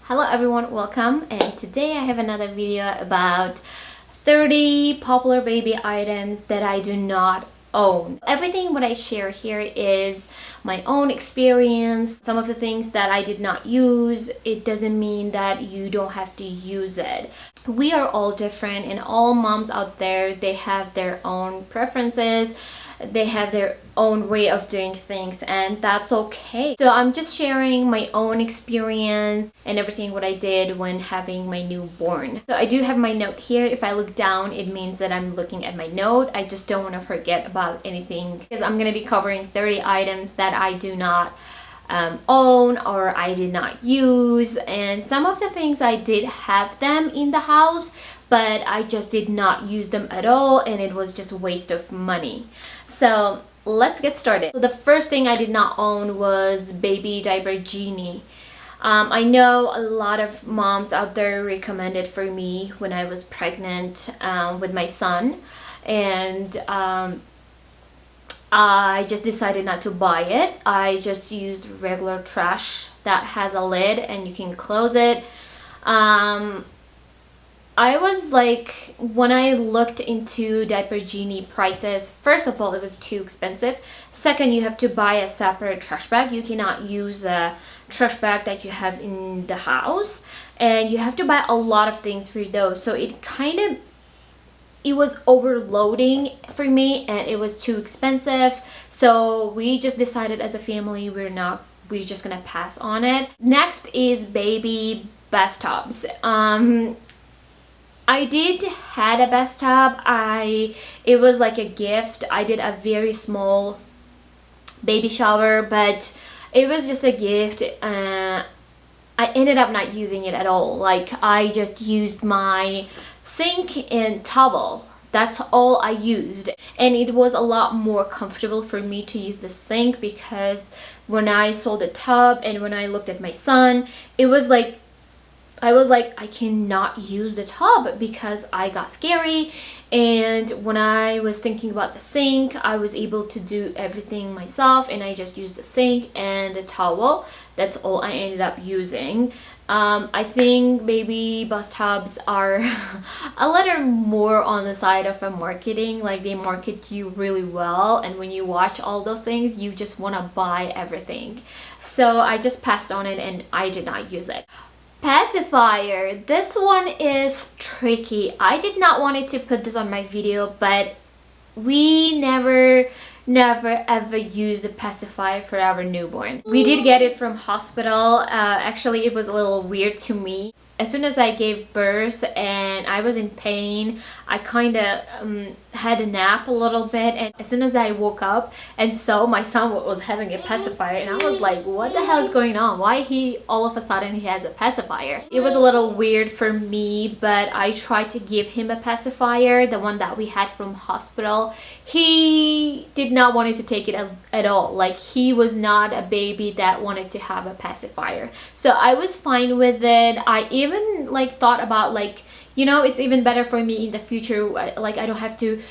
Hello everyone, welcome, and today I have another video about 30 popular baby items that I do not own. Everything what I share here is my own experience. Some of the things that I did not use, it doesn't mean that you don't have to use it. We are all different, and all moms out there, they have their own preferences. They have their own way of doing things, and that's okay. So I'm just sharing my own experience and everything what I did when having my newborn. So I do have my note here. If I look down, it means that I'm looking at my note. I just don't want to forget about anything because I'm going to be covering 30 items that I do not own or I did not use, and some of the things I did have them in the house, but I just did not use them at all, and it was just a waste of money. So let's get started. So the first thing I did not own was baby Diaper Genie. I know a lot of moms out there recommended for me when I was pregnant with my son, and I just decided not to buy it. I just used regular trash that has a lid and you can close it. I was like, when I looked into Diaper Genie prices, first of all, it was too expensive. Second, you have to buy a separate trash bag. You cannot use a trash bag that you have in the house, and you have to buy a lot of things for those. So it was overloading for me, and it was too expensive. So we just decided as a family we're just gonna pass on it. Next is baby bathtubs. I did had a bathtub. It was like a gift. I did a very small baby shower, but it was just a gift. I ended up not using it at all. Like, I just used my sink and towel. That's all I used, and it was a lot more comfortable for me to use the sink, because when I saw the tub and when I looked at my son, it was like I was like, I cannot use the tub because I got scary. And when I was thinking about the sink, I was able to do everything myself, and I just used the sink and the towel. That's all I ended up using. I think baby bathtubs are a little more on the side of a marketing. Like, they market you really well, and when you watch all those things, you just want to buy everything. So I just passed on it and I did not use it. Pacifier. This one is tricky. I did not want to put this on my video, but we never ever used a pacifier for our newborn. We did get it from hospital. Actually, it was a little weird to me. As soon as I gave birth and I was in pain, I kind of had a nap a little bit, and as soon as I woke up and saw my son was having a pacifier, and I was like, what the hell is going on? Why all of a sudden he has a pacifier? It was a little weird for me, but I tried to give him a pacifier, the one that we had from hospital. He did not want to take it at all. Like, he was not a baby that wanted to have a pacifier. So I was fine with it. I even like thought about, like, you know, it's even better for me in the future. Like, I don't have to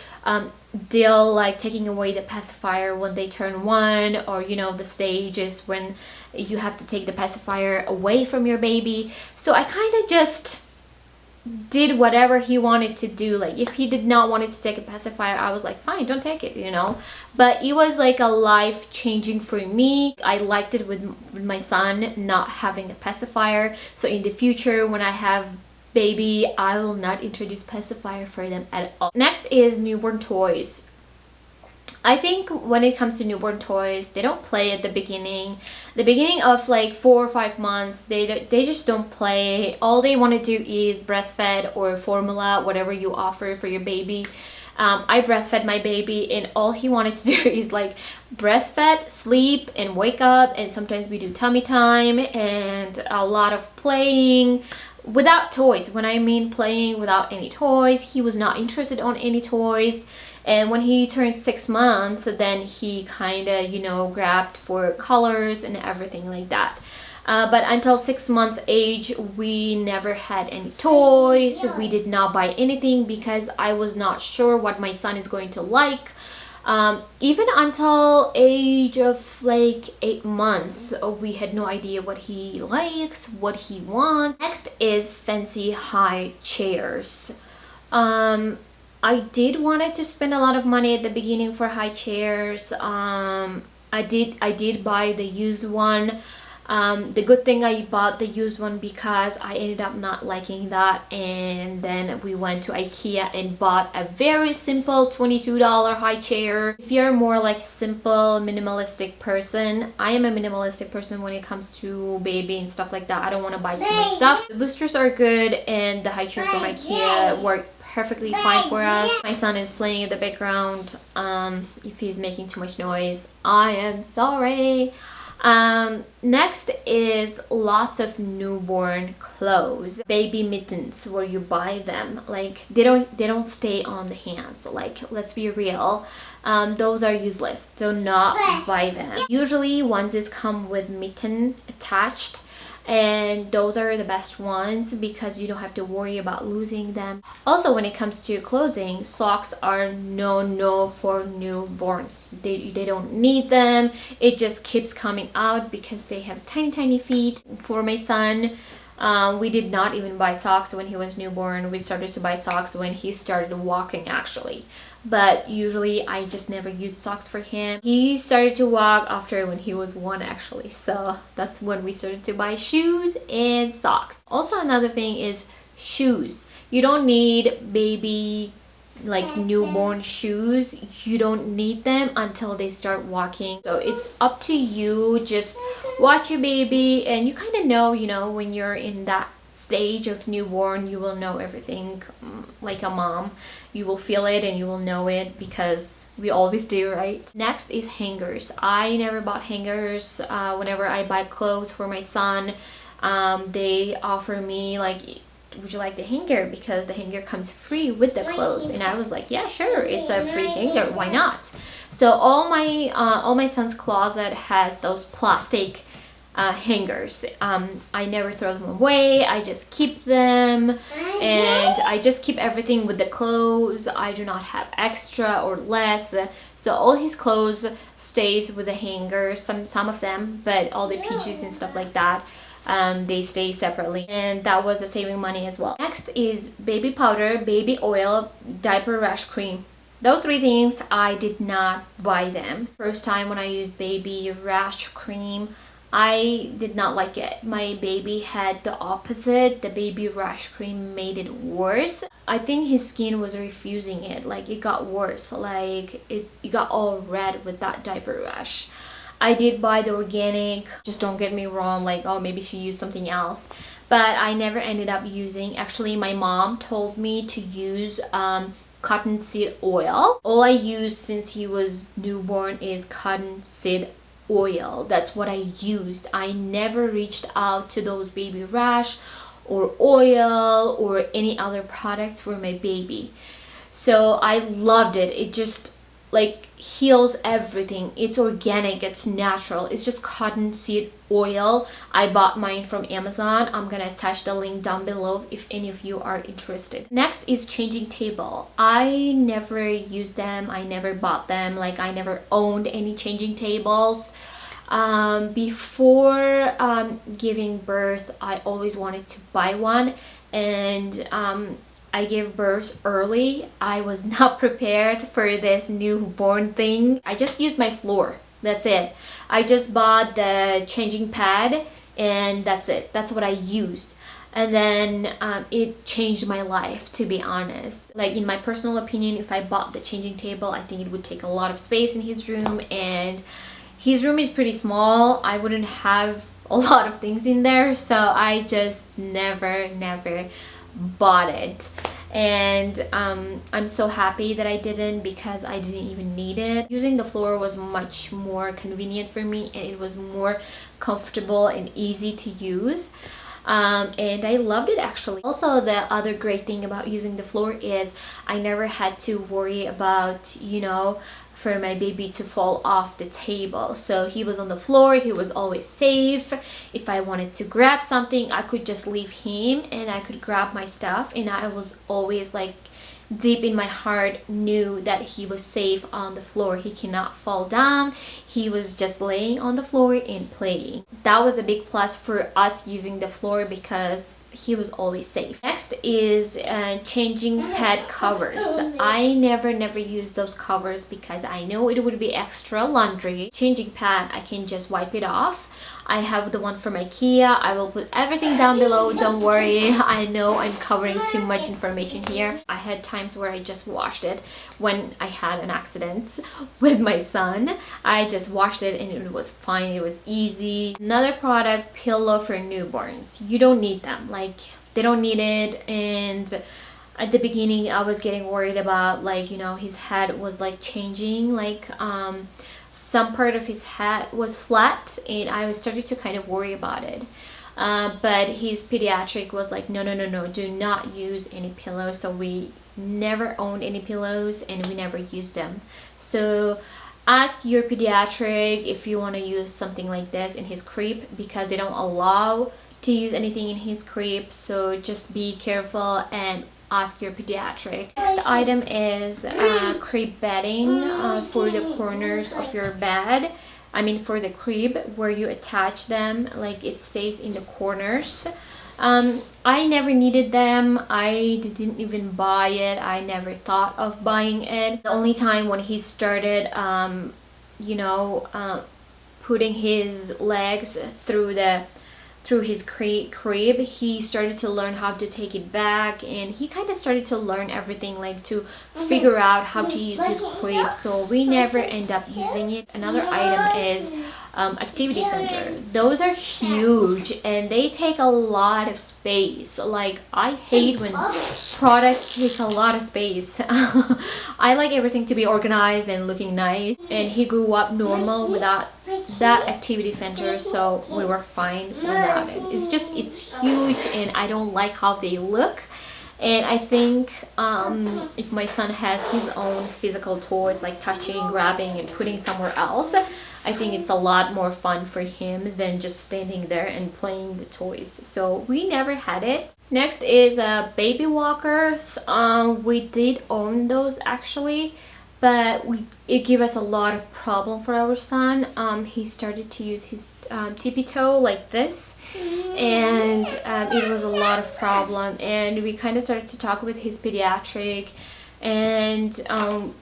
deal like taking away the pacifier when they turn 1, or, you know, the stages when you have to take the pacifier away from your baby. So I kind of just did whatever he wanted to do. Like, if he did not want to take a pacifier, I was like, fine, don't take it, you know. But it was like a life changing for me. I liked it with my son not having a pacifier. So in the future, when I have baby, I will not introduce pacifier for them at all. Next is newborn toys. I think when it comes to newborn toys, they don't play at the beginning. The beginning of like 4 or 5 months, they just don't play. All they want to do is breastfeed or formula, whatever you offer for your baby. I breastfed my baby, and all he wanted to do is like breastfeed, sleep, and wake up. And sometimes we do tummy time and a lot of playing without toys. When I mean playing without any toys, he was not interested on any toys. And when he turned 6 months, then he kind of, you know, grabbed for colors and everything like that. But until 6 months age, we never had any toys. We did not buy anything because I was not sure what my son is going to like. Even until age of like 8 months, we had no idea what he likes, what he wants. Next is fancy high chairs. I did wanted to spend a lot of money at the beginning for high chairs. I did buy the used one. The good thing I bought the used one because I ended up not liking that, and then we went to IKEA and bought a very simple $22 high chair. If you're more like simple minimalistic person, I am a minimalistic person when it comes to baby and stuff like that. I don't want to buy too much stuff. The boosters are good and the high chairs from IKEA work perfectly fine for us. My son is playing in the background. If he's making too much noise, I am sorry. Next is lots of newborn clothes, baby mittens, where you buy them. Like they don't stay on the hands. Like, let's be real, those are useless. Do not buy them. Usually onesies come with mitten attached, and those are the best ones because you don't have to worry about losing them. Also, when it comes to clothing, socks are no for newborns. They don't need them. It just keeps coming out because they have tiny feet. For my son, we did not even buy socks when he was newborn. We started to buy socks when he started walking, actually. But usually I just never used socks for him. He started to walk after when he was 1, actually. So that's when we started to buy shoes and socks. Also, another thing is shoes. You don't need baby, like newborn shoes. You don't need them until they start walking. So it's up to you. Just watch your baby, and you kind of know, when you're in that stage of newborn, you will know everything. Like a mom, you will feel it and you will know it because we always do, right? Next is hangers. I never bought hangers. Whenever I buy clothes for my son, they offer me like, would you like the hanger, because the hanger comes free with the clothes. And I was like, yeah, sure, it's a free hanger, why not? So all my son's closet has those plastic hangers. I never throw them away. I just keep them, and I just keep everything with the clothes. I do not have extra or less. So all his clothes stays with the hangers, some of them, but all the PGs and stuff like that, they stay separately, and that was the saving money as well. Next is baby powder, baby oil, diaper rash cream. Those 3 things, I did not buy them. First time when I used baby rash cream, I did not like it. My baby had the opposite. The baby rash cream made it worse. I think his skin was refusing it. Like, it got worse. Like, it got all red with that diaper rash. I did buy the organic. Just don't get me wrong. Like, oh, maybe she used something else. But I never ended up using. Actually, my mom told me to use cottonseed oil. All I used since he was newborn is cottonseed oil. That's what I used. I never reached out to those baby rash or oil or any other product for my baby. So I loved it. It just like heals everything. It's organic, it's natural. It's just cottonseed oil. I bought mine from Amazon. I'm gonna attach the link down below if any of you are interested. Next is changing table. I never used them. I never bought them. Like, I never owned any changing tables. Before giving birth, I always wanted to buy one, and I gave birth early. I was not prepared for this newborn thing. I just used my floor. That's it. I just bought the changing pad, and that's it. That's what I used. And then it changed my life, to be honest. Like, in my personal opinion, if I bought the changing table, I think it would take a lot of space in his room, and his room is pretty small. I wouldn't have a lot of things in there, so I just never bought it. And I'm so happy that I didn't, because I didn't even need it. Using the floor was much more convenient for me, and it was more comfortable and easy to use. And I loved it, actually. Also, the other great thing about using the floor is I never had to worry about, for my baby to fall off the table. So he was on the floor, he was always safe. If I wanted to grab something, I could just leave him and I could grab my stuff, and I was always like deep in my heart knew that he was safe on the floor. He cannot fall down. He was just laying on the floor and playing. That was a big plus for us using the floor because he was always safe. Next is changing pad covers. I never use those covers because I know it would be extra laundry. Changing pad, I can just wipe it off. I have the one from IKEA. I will put everything down below, don't worry. I know I'm covering too much information here. I had times where I just washed it when I had an accident with my son. I just washed it and it was fine, it was easy. Another product, pillow for newborns. You don't need them, like they don't need it. And at the beginning I was getting worried about, like, you know, his head was like changing, like some part of his head was flat and I was starting to kind of worry about it. But his pediatric was like, no, do not use any pillows. So we never owned any pillows and we never used them. So ask your pediatric if you want to use something like this in his crib, because they don't allow to use anything in his crib. So just be careful and ask your pediatric. Next item is crib bedding for the corners of your bed. I mean for the crib where you attach them, like it stays in the corners. I never needed them. I didn't even buy it. I never thought of buying it. The only time when he started putting his legs through his crib, he started to learn how to take it back, and he kind of started to learn everything, like to figure out how to use his crib. So we never end up using it. Another item is activity center. Those are huge and they take a lot of space. Like I hate when products take a lot of space. I like everything to be organized and looking nice, and he grew up normal without that activity center, so we were fine without it. It's huge and I don't like how they look. And I think if my son has his own physical toys, like touching, grabbing and putting somewhere else, I think it's a lot more fun for him than just standing there and playing the toys. So we never had it. Next is baby walkers. We did own those actually, but it gave us a lot of problem for our son. He started to use his tippy toe like this, and it was a lot of problem, and we kind of started to talk with his pediatric. And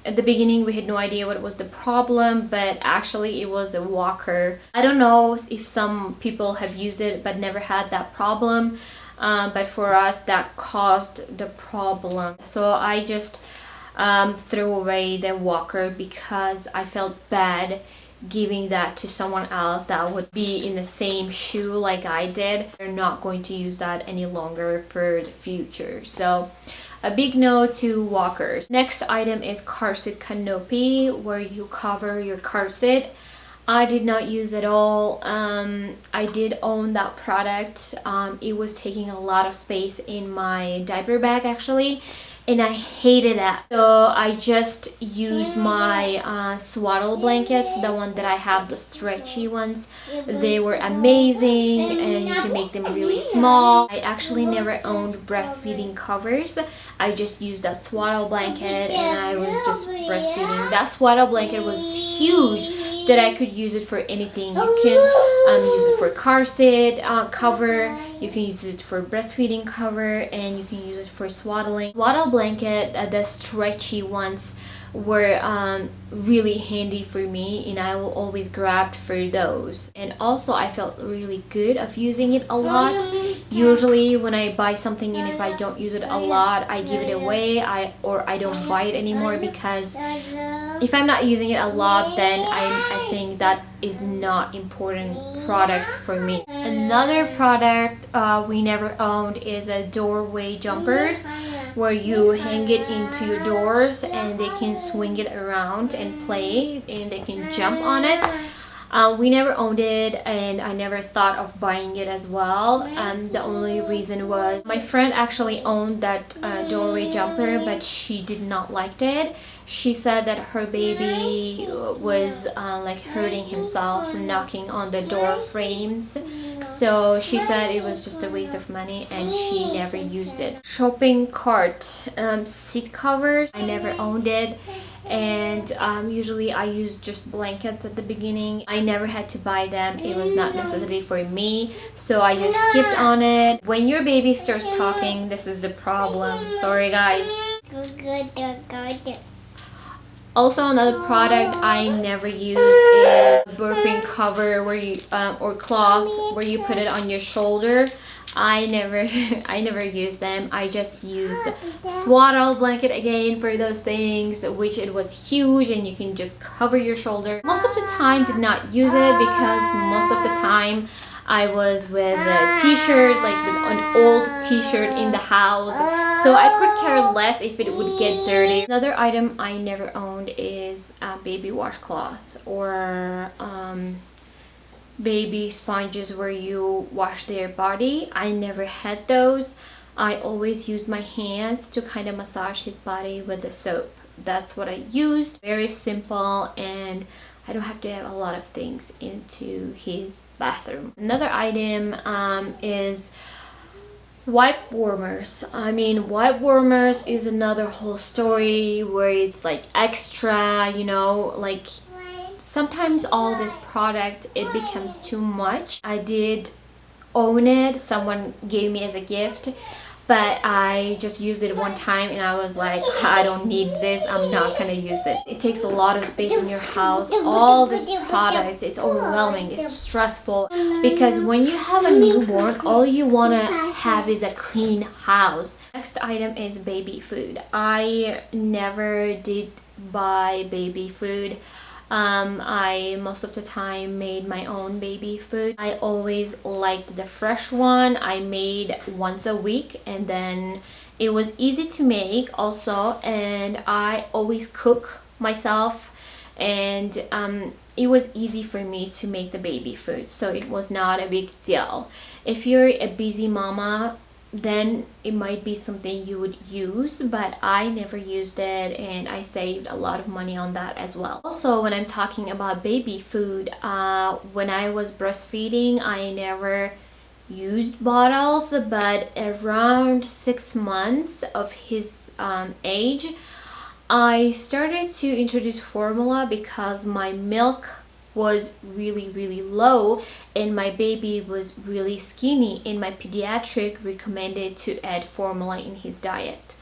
at the beginning we had no idea what was the problem, but actually it was the walker. I don't know if some people have used it but never had that problem, but for us that caused the problem. So I just threw away the walker because I felt bad giving that to someone else that would be in the same shoe like I did. They're not going to use that any longer for the future. So a big no to walkers. Next item is car seat canopy, where you cover your car seat. I did not use it all. I did own that product. It was taking a lot of space in my diaper bag actually, and I hated that. So I just used my swaddle blankets, the one that I have, the stretchy ones. They were amazing and you can make them really small. I actually never owned breastfeeding covers. I just used that swaddle blanket and I was just breastfeeding. That swaddle blanket was huge that I could use it for anything. You can use it for car seat cover, you can use it for breastfeeding cover, and you can use it for swaddling. Swaddle blanket, the stretchy ones, were really handy for me, and I will always grab for those. And also I felt really good of using it a lot. Usually when I buy something and if I don't use it a lot, I give it away, or I don't buy it anymore, because if I'm not using it a lot, then I think that is not important product for me. Another product we never owned is a doorway jumpers, where you hang it into your doors and they can swing it around and play and they can jump on it. We never owned it, and I never thought of buying it as well. The only reason was my friend actually owned that doorway jumper, but she did not like it. She said that her baby was like hurting himself knocking on the door frames, so she said it was just a waste of money and she never used it. Shopping cart, seat covers, I never owned it. And usually I use just blankets at the beginning. I never had to buy them. It was not necessary for me, so I just skipped on it. When your baby starts talking, this is the problem. Sorry guys. Also, another product I never used is burping cover, where you or cloth where you put it on your shoulder. I never used them. I just used swaddle blanket again for those things, which it was huge and you can just cover your shoulder. Most of the time did not use it because most of the time I was with a t-shirt, like with an old t-shirt in the house, so I could care less if it would get dirty. Another item I never owned is baby washcloth or baby sponges where you wash their body. I never had those. I always used my hands to kind of massage his body with the soap. That's what I used. Very simple, and I don't have to have a lot of things into his bathroom. Another item is wipe warmers. I mean, wipe warmers is another whole story where it's like extra, you know, like sometimes all this product, it becomes too much. I did own it. Someone gave me as a gift, but I just used it one time and I was like, I don't need this. I'm not gonna use this. It takes a lot of space in your house. All this product, it's overwhelming. It's stressful because when you have a newborn, all you wanna have is a clean house. Next item is baby food. I never did buy baby food. I most of the time made my own baby food. I always liked the fresh one. I made once a week, and then it was easy to make also, and I always cook myself, and it was easy for me to make the baby food, so it was not a big deal. If you're a busy mama, then it might be something you would use, but I never used it and I saved a lot of money on that as well. Also, when I'm talking about baby food, when I was breastfeeding, I never used bottles, but around 6 months of his age, I started to introduce formula because my milk was really low and my baby was really skinny, and my pediatric recommended to add formula in his diet.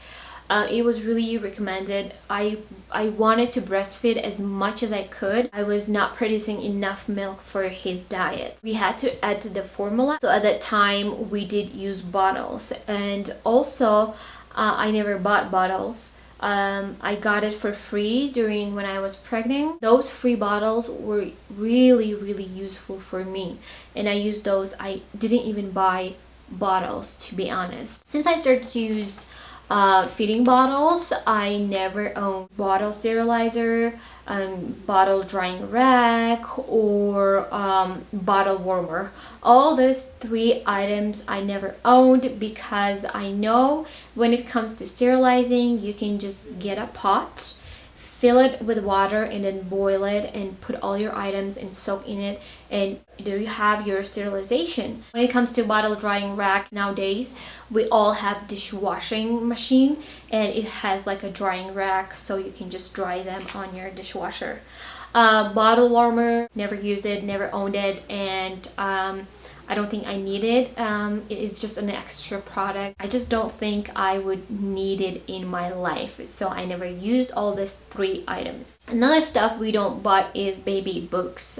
It was really recommended. I wanted to breastfeed as much as I could. I was not producing enough milk for his diet. We had to add the formula, so at that time we did use bottles. And also I never bought bottles. I got it for free during when I was pregnant. Those free bottles were really useful for me, and I used those. I didn't even buy bottles, to be honest. Since I started to use feeding bottles, I never owned bottle sterilizer, bottle drying rack, or bottle warmer. All those 3 items I never owned because I know when it comes to sterilizing, you can just get a pot, fill it with water, and then boil it and put all your items and soak in it, and there you have your sterilization. When it comes to bottle drying rack, nowadays we all have dishwashing machine and it has like a drying rack, so you can just dry them on your dishwasher. Bottle warmer, never used it, never owned it, and I don't think I need it. It is just an extra product. I just don't think I would need it in my life, so I never used all these 3 items. Another stuff we don't buy is baby books.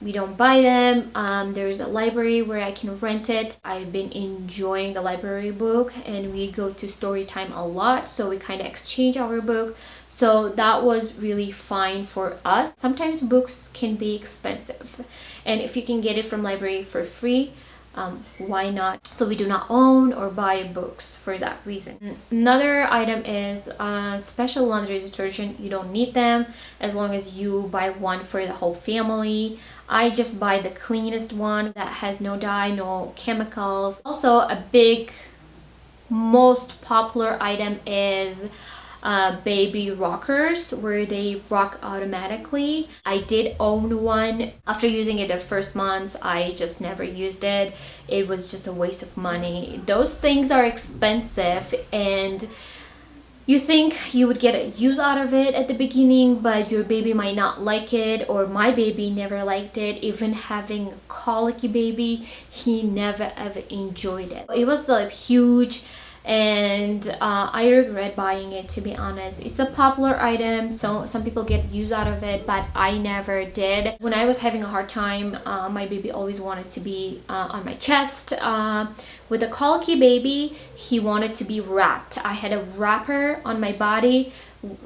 We don't buy them. There's a library where I can rent it. I've been enjoying the library book, and we go to story time a lot, so we kind of exchange our book. So that was really fine for us. Sometimes books can be expensive, and if you can get it from library for free, why not? So we do not own or buy books for that reason. Another item is special laundry detergent. You don't need them as long as you buy one for the whole family. I just buy the cleanest one that has no dye, no chemicals. Also, a big, most popular item is baby rockers, where they rock automatically. I did own one. After using it the first months, I just never used it. It was just a waste of money. Those things are expensive, and you think you would get a use out of it at the beginning, but your baby might not like it, or my baby never liked it. Even having a colicky baby, he never ever enjoyed it. It was like huge, and I regret buying it, to be honest. It's a popular item, so some people get use out of it, but I never did. When I was having a hard time, my baby always wanted to be on my chest. With a colicky baby, he wanted to be wrapped. I had a wrapper on my body,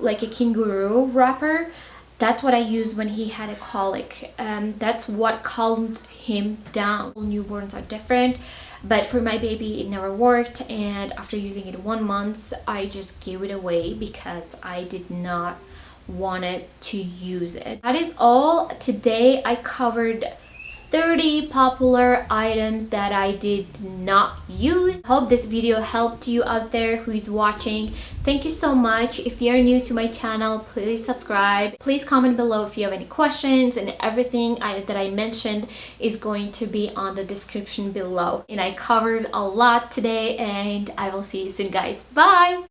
like a kangaroo wrapper. That's what I used when he had a colic. That's what calmed him down. Newborns are different, but for my baby it never worked, and after using it 1 month, I just gave it away because I did not want it to use it. That is all. Today I covered 30 popular items that I did not use. I hope this video helped you out there who is watching. Thank you so much. If you're new to my channel, please subscribe. Please comment below if you have any questions, and everything that I mentioned is going to be on the description below. And I covered a lot today, and I will see you soon, guys. Bye!